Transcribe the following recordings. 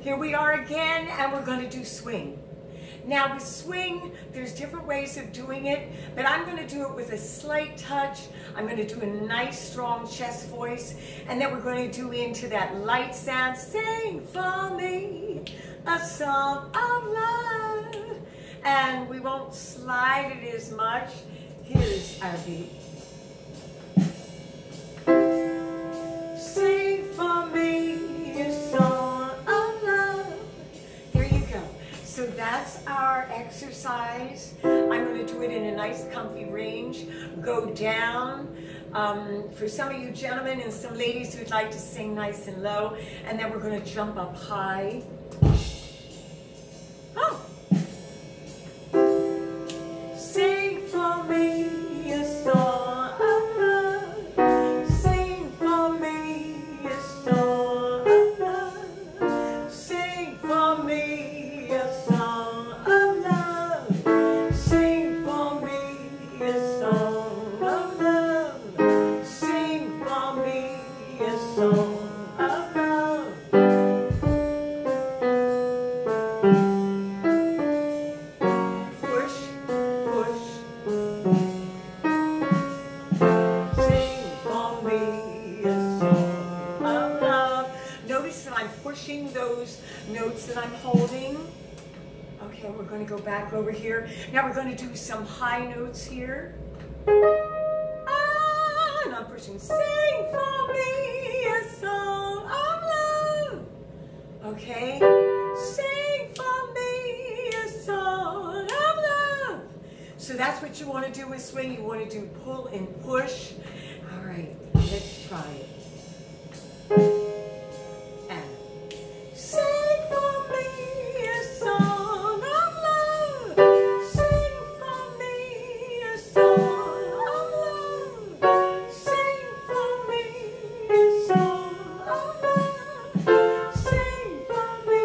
Here we are again, and we're going to do swing. Now with swing, there's different ways of doing it, but I'm going to do it with a slight touch. I'm going to do a nice strong chest voice, and then we're going to do into that light sound. Sing for me a song of love. And we won't slide it as much. Here's our beat. Sing for me a song of love. There you go. So that's our exercise. I'm going to do it in a nice comfy range. Go down. For some of you gentlemen and some ladies who'd like to sing nice and low. And then we're going to jump up high. Oh. Sing for me a song of love. Sing for me a song of love. Sing for me a song of love. Sing for me a song of love. Sing for me a song of love. Push, push. Sing for me a song of love. Notice that I'm pushing those notes that I'm holding. Okay, we're going to go back over here. Now we're going to do some high notes here. Ah, and I'm pushing. Sing for me a song of love. Okay. Sing for me a song of love. So that's what you want to do with swing. You want to do pull and push. All right, let's try it. And sing for me a song of love. Sing for me a song of love. Sing for me a song of love. Sing for me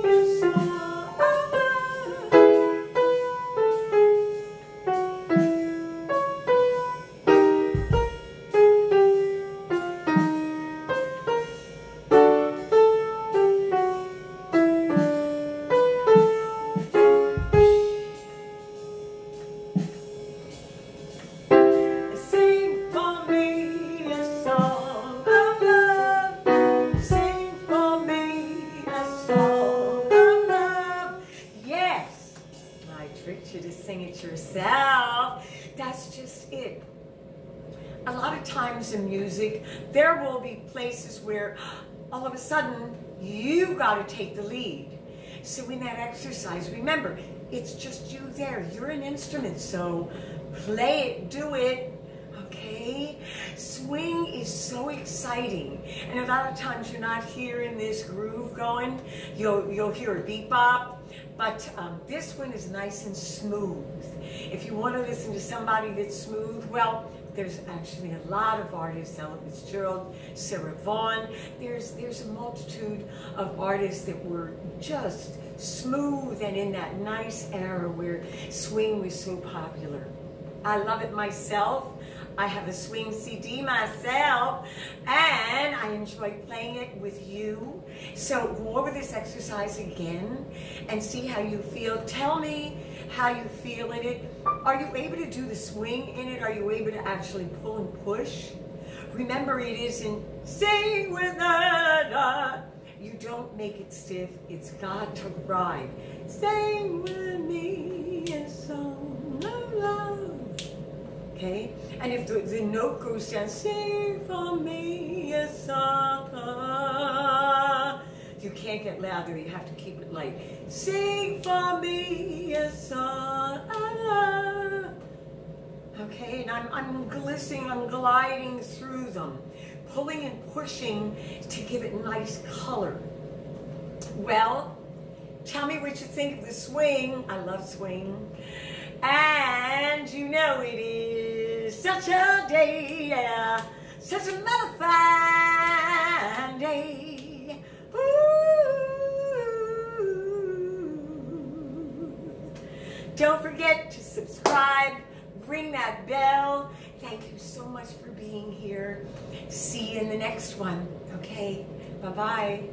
a song of love. Sing for me a song of love. Sing for me a song of love. Yes, I tricked you to sing it yourself. That's just it. A lot of times in music, there will be places where all of a sudden you've got to take the lead. So in that exercise, remember, it's just you there. You're an instrument, so play it, do it, okay? Swing is so exciting. And a lot of times you're not hearing this groove going. You'll hear a beat bop, but this one is nice and smooth. If you want to listen to somebody that's smooth, well, there's actually a lot of artists, Ella Fitzgerald, Sarah Vaughan. There's a multitude of artists that were just smooth and in that nice era where swing was so popular. I love it myself. I have a swing CD myself, and I enjoy playing it with you. So go over this exercise again and see how you feel. Tell me how you feel in it. Are you able to do the swing in it? Are you able to actually pull and push? Remember, it isn't sing with da. You don't make it stiff. It's got to ride. Sing with me a song of love. Okay? And if the note goes down, sing for me a song. You can't get louder. You have to keep it light. Sing for me a song of love. Okay? And I'm glistening, I'm gliding through them, pulling and pushing to give it nice color. Well, tell me what you think of the swing. I love swing. And you know it is such a day, yeah, such a fine day. Ooh. Don't forget to subscribe, ring that bell. Thank you so much for being here. See you in the next one. Okay, bye-bye.